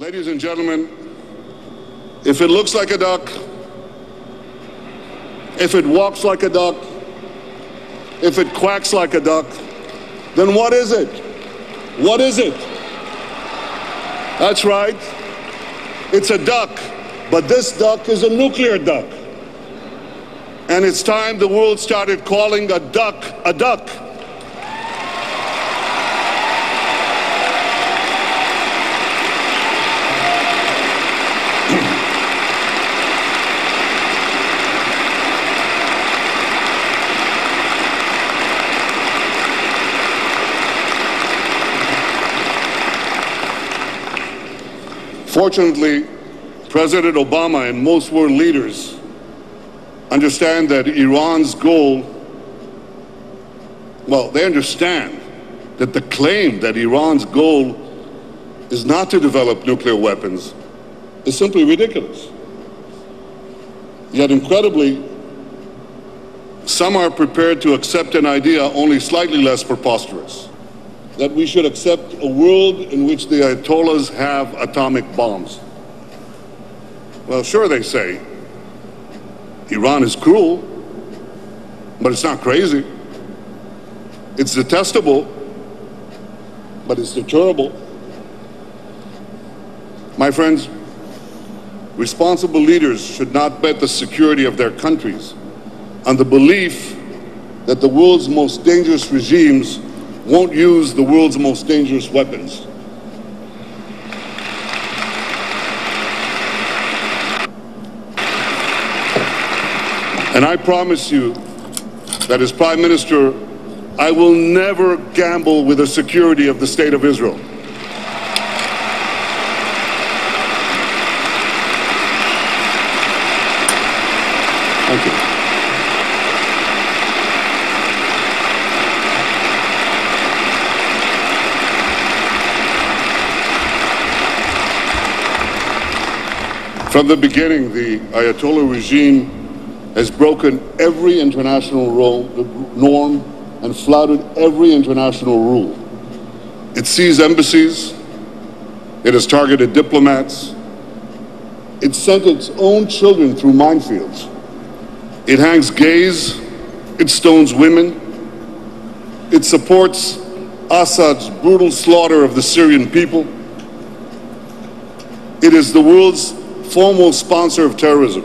Ladies and gentlemen, if it looks like a duck, if it walks like a duck, if it quacks like a duck, then what is it? What is it? That's right. It's a duck, but this duck is a nuclear duck. And it's time the world started calling a duck a duck. Fortunately, President Obama and most world leaders understand that Iran's goal, well, they understand that the claim that Iran's goal is not to develop nuclear weapons is simply ridiculous. Yet incredibly, some are prepared to accept an idea only slightly less preposterous, that we should accept a world in which the Ayatollahs have atomic bombs. Well, sure, they say, Iran is cruel, but it's not crazy. It's detestable, but it's deterrable. My friends, responsible leaders should not bet the security of their countries on the belief that the world's most dangerous regimes won't use the world's most dangerous weapons. And I promise you that as Prime Minister, I will never gamble with the security of the State of Israel. Thank you. From the beginning, the Ayatollah regime has broken every international norm and flouted every international rule. It seized embassies, it has targeted diplomats, it sent its own children through minefields, it hangs gays, it stones women, it supports Assad's brutal slaughter of the Syrian people. It is the world's foremost sponsor of terrorism.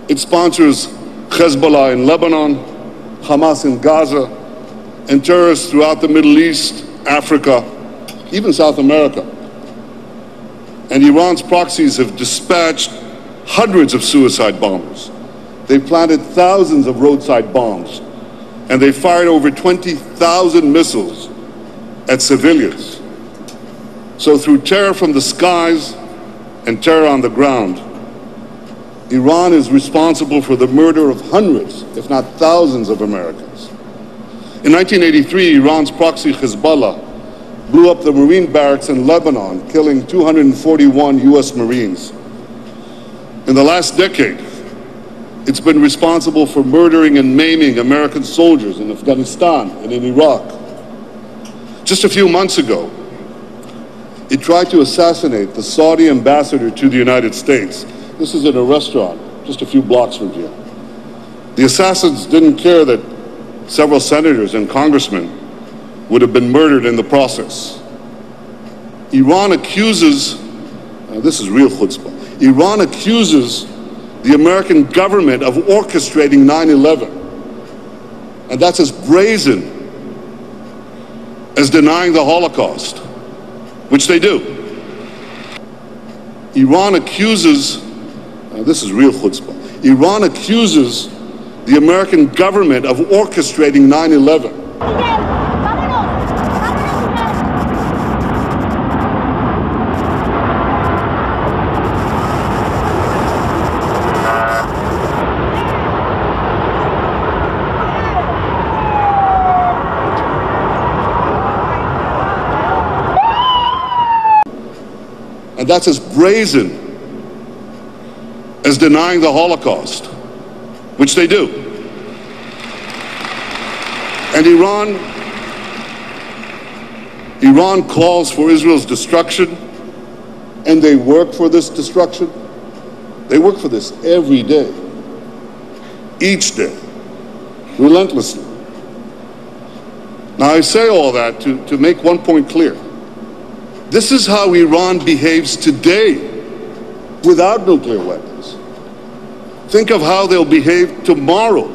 It sponsors Hezbollah in Lebanon, Hamas in Gaza, and terrorists throughout the Middle East, Africa, even South America. And Iran's proxies have dispatched hundreds of suicide bombers. They've planted thousands of roadside bombs, and they fired over 20,000 missiles at civilians. So through terror from the skies and terror on the ground, Iran is responsible for the murder of hundreds, if not thousands, of Americans. In 1983, Iran's proxy Hezbollah blew up the Marine barracks in Lebanon, killing 241 US Marines. In the last decade, it's been responsible for murdering and maiming American soldiers in Afghanistan and in Iraq. Just a few months ago, it tried to assassinate the Saudi ambassador to the United States. This is in a restaurant just a few blocks from here. The assassins didn't care that several senators and congressmen would have been murdered in the process. Iran accuses, this is real chutzpah, Iran accuses the American government of orchestrating 9/11. And that's as brazen as denying the Holocaust, which they do. Iran accuses, this is real chutzpah, Iran accuses the American government of orchestrating 9/11. And that's as brazen as denying the Holocaust, which they do. And Iran calls for Israel's destruction and they work for this destruction. They work for this every day, each day, relentlessly. Now, I say all that to make one point clear. This is how Iran behaves today without nuclear weapons. Think of how they'll behave tomorrow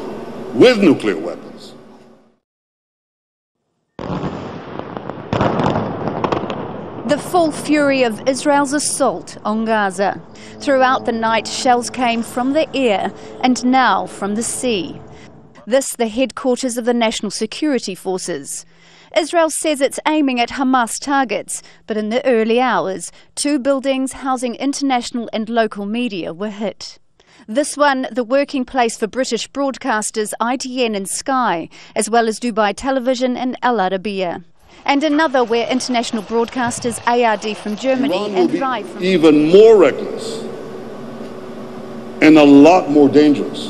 with nuclear weapons. The full fury of Israel's assault on Gaza. Throughout the night, shells came from the air and now from the sea. This, the headquarters of the National Security Forces. Israel says it's aiming at Hamas targets, but in the early hours, 2 buildings housing international and local media were hit. This one, the working place for British broadcasters ITN and Sky, as well as Dubai Television and Al Arabiya. And another where international broadcasters ARD from Germany and Rai from... even more reckless and a lot more dangerous.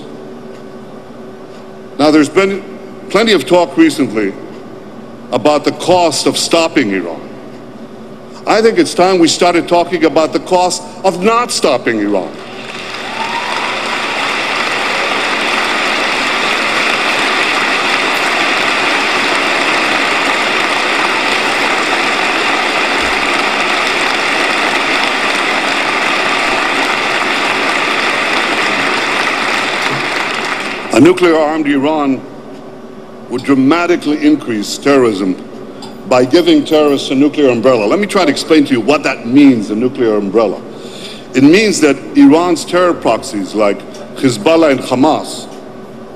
Now, there's been plenty of talk recently about the cost of stopping Iran. I think it's time we started talking about the cost of not stopping Iran. A nuclear-armed Iran would dramatically increase terrorism by giving terrorists a nuclear umbrella. Let me try to explain to you what that means, a nuclear umbrella. It means that Iran's terror proxies like Hezbollah and Hamas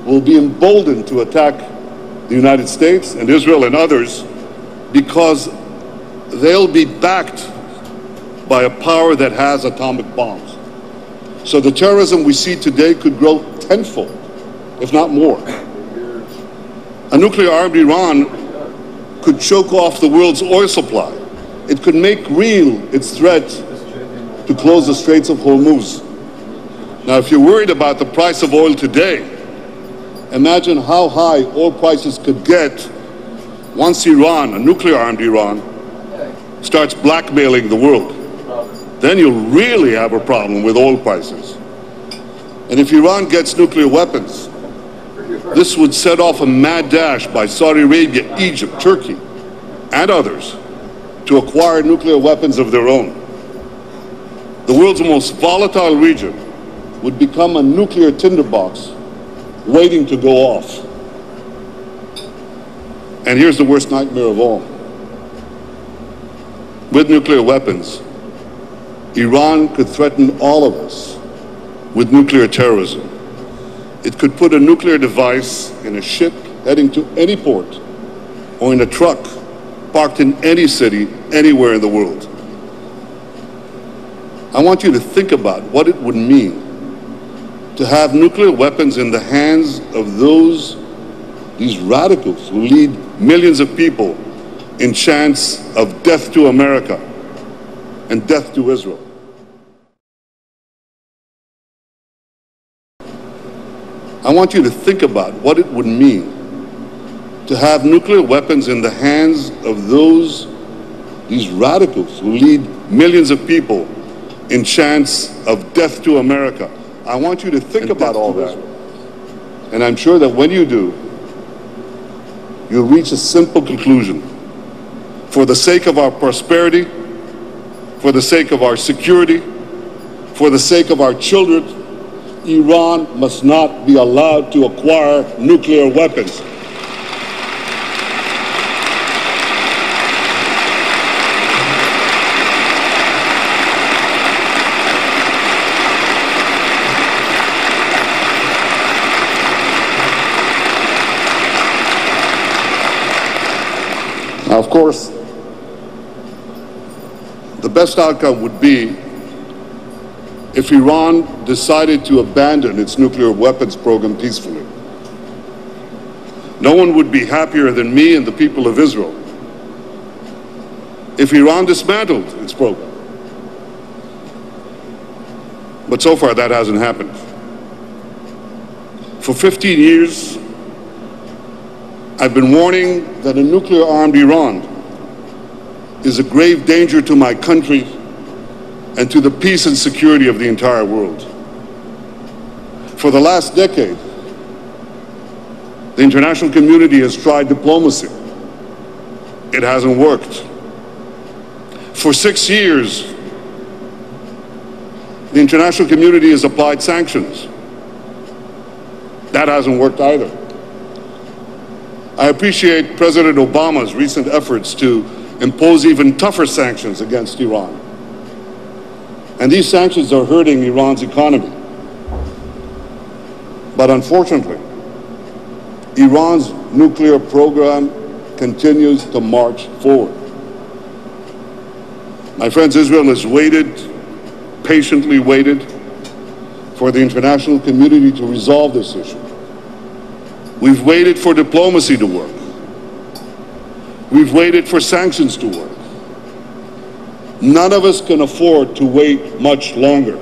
will be emboldened to attack the United States and Israel and others because they'll be backed by a power that has atomic bombs. So the terrorism we see today could grow tenfold, if not more. A nuclear-armed Iran could choke off the world's oil supply. It could make real its threat to close the Straits of Hormuz. Now, if you're worried about the price of oil today, imagine how high oil prices could get once Iran, a nuclear-armed Iran, starts blackmailing the world. Then you'll really have a problem with oil prices. And if Iran gets nuclear weapons, this would set off a mad dash by Saudi Arabia, Egypt, Turkey, and others to acquire nuclear weapons of their own. The world's most volatile region would become a nuclear tinderbox waiting to go off. And here's the worst nightmare of all. With nuclear weapons, Iran could threaten all of us with nuclear terrorism. It could put a nuclear device in a ship heading to any port or in a truck parked in any city, anywhere in the world. I want you to think about what it would mean to have nuclear weapons in the hands of these radicals who lead millions of people in chants of death to America and death to Israel. I want you to think about what it would mean to have nuclear weapons in the hands of these radicals who lead millions of people in chants of death to America. I want you to think about all that. And I'm sure that when you do, you'll reach a simple conclusion. For the sake of our prosperity, for the sake of our security, for the sake of our children, Iran must not be allowed to acquire nuclear weapons. Now, of course, the best outcome would be if Iran decided to abandon its nuclear weapons program peacefully. No one would be happier than me and the people of Israel if Iran dismantled its program. But so far, that hasn't happened. For 15 years, I've been warning that a nuclear-armed Iran is a grave danger to my country and to the peace and security of the entire world. For the last decade, the international community has tried diplomacy. It hasn't worked. For 6 years, the international community has applied sanctions. That hasn't worked either. I appreciate President Obama's recent efforts to impose even tougher sanctions against Iran. And these sanctions are hurting Iran's economy. But unfortunately, Iran's nuclear program continues to march forward. My friends, Israel has waited, patiently waited, for the international community to resolve this issue. We've waited for diplomacy to work. We've waited for sanctions to work. None of us can afford to wait much longer.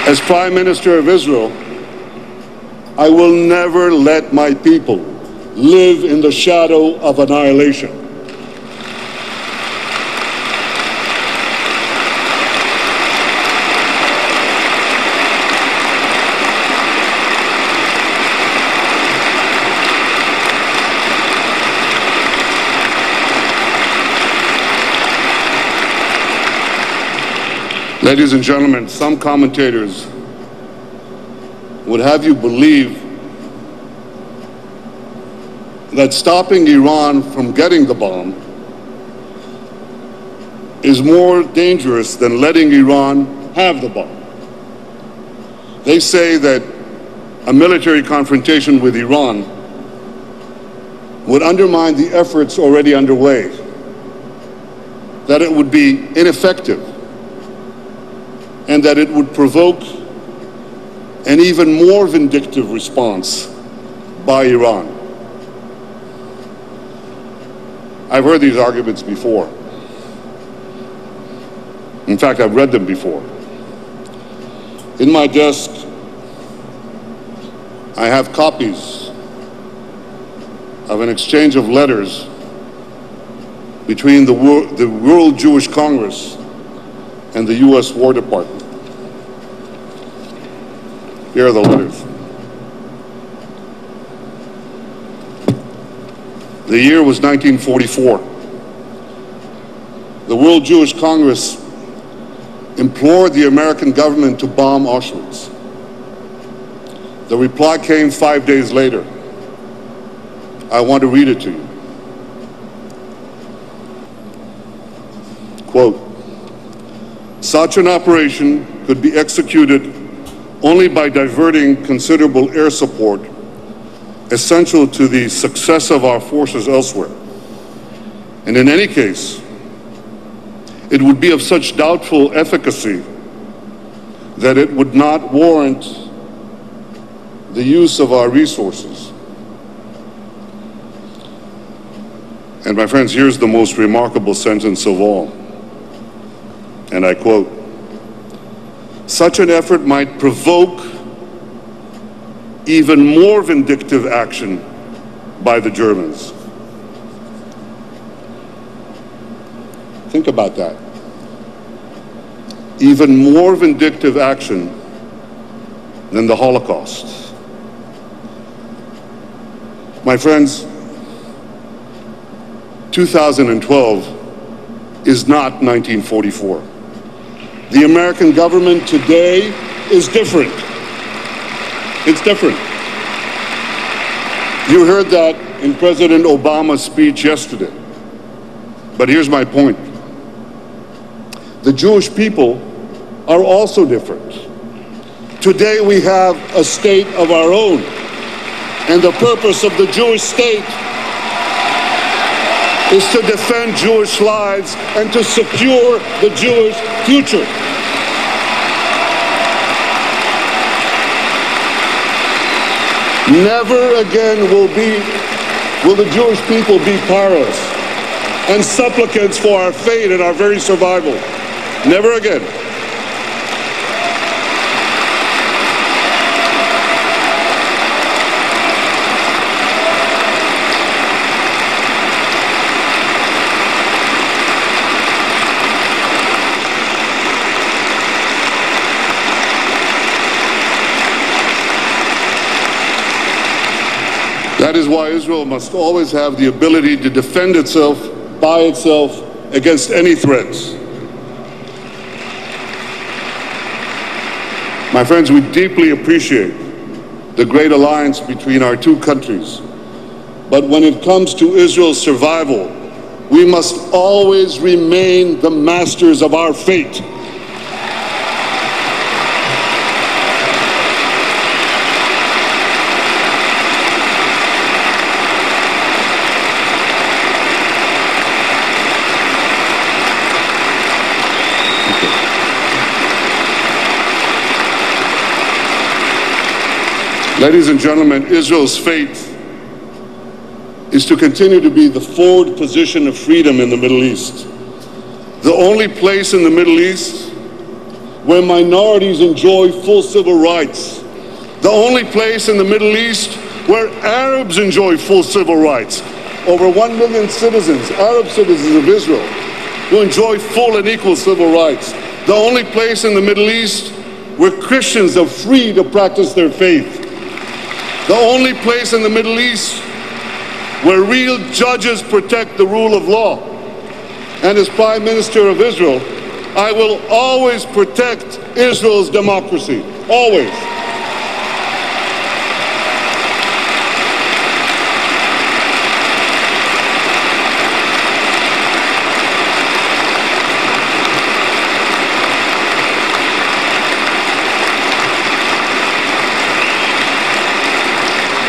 As Prime Minister of Israel, I will never let my people live in the shadow of annihilation. Ladies and gentlemen, some commentators would have you believe that stopping Iran from getting the bomb is more dangerous than letting Iran have the bomb. They say that a military confrontation with Iran would undermine the efforts already underway, that it would be ineffective, and that it would provoke an even more vindictive response by Iran. I've heard these arguments before. In fact, I've read them before. In my desk, I have copies of an exchange of letters between the World Jewish Congress and the U.S. War Department. Here are the letters. The year was 1944. The World Jewish Congress implored the American government to bomb Auschwitz. The reply came 5 days later. I want to read it to you. Quote, "Such an operation could be executed only by diverting considerable air support essential to the success of our forces elsewhere. And in any case, it would be of such doubtful efficacy that it would not warrant the use of our resources." And my friends, here's the most remarkable sentence of all. And I quote, "Such an effort might provoke even more vindictive action by the Germans." Think about that. Even more vindictive action than the Holocaust. My friends, 2012 is not 1944. The American government today is different. It's different. You heard that in President Obama's speech yesterday. But here's my point. The Jewish people are also different. Today we have a state of our own. And the purpose of the Jewish state is to defend Jewish lives and to secure the Jewish future. Never again will the Jewish people be powerless and supplicants for our fate and our very survival. Never again. That is why Israel must always have the ability to defend itself by itself against any threats. My friends, we deeply appreciate the great alliance between our two countries. But when it comes to Israel's survival, we must always remain the masters of our fate. Ladies and gentlemen, Israel's fate is to continue to be the forward position of freedom in the Middle East. The only place in the Middle East where minorities enjoy full civil rights. The only place in the Middle East where Arabs enjoy full civil rights. Over 1 million citizens, Arab citizens of Israel, who enjoy full and equal civil rights. The only place in the Middle East where Christians are free to practice their faith. The only place in the Middle East where real judges protect the rule of law. And as Prime Minister of Israel, I will always protect Israel's democracy, always.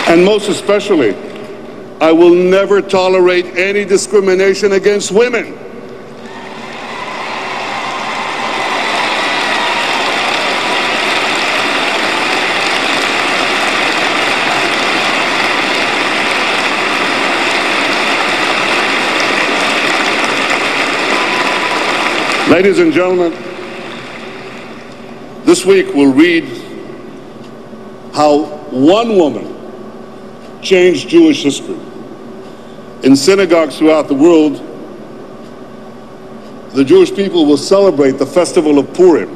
And most especially, I will never tolerate any discrimination against women. Ladies and gentlemen, this week we'll read how one woman changed Jewish history. In synagogues throughout the world, the Jewish people will celebrate the festival of Purim.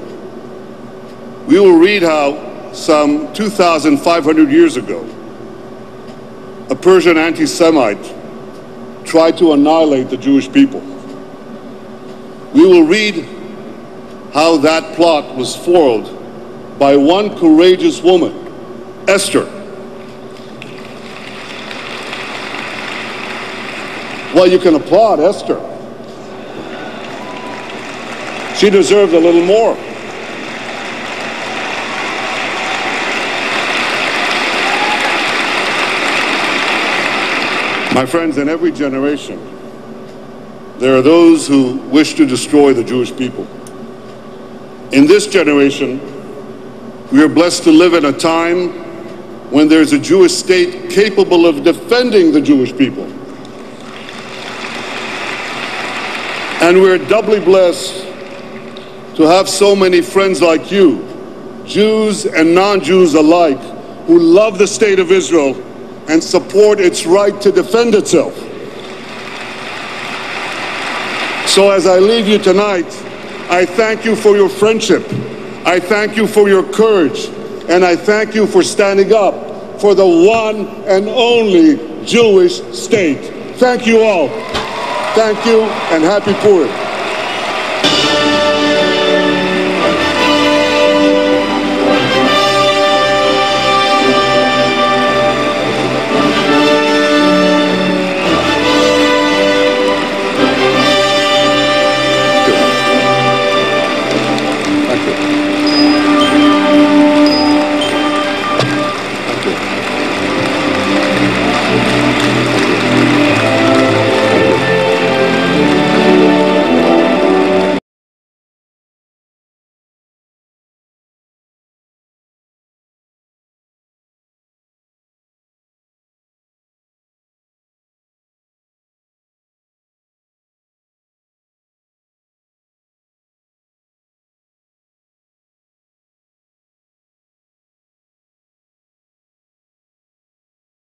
We will read how some 2,500 years ago, a Persian anti-Semite tried to annihilate the Jewish people. We will read how that plot was foiled by one courageous woman, Esther. Well, you can applaud Esther. She deserved a little more. My friends, in every generation, there are those who wish to destroy the Jewish people. In this generation, we are blessed to live in a time when there's a Jewish state capable of defending the Jewish people. And we're doubly blessed to have so many friends like you, Jews and non-Jews alike, who love the state of Israel and support its right to defend itself. So as I leave you tonight, I thank you for your friendship. I thank you for your courage. And I thank you for standing up for the one and only Jewish state. Thank you all. Thank you and happy Purim.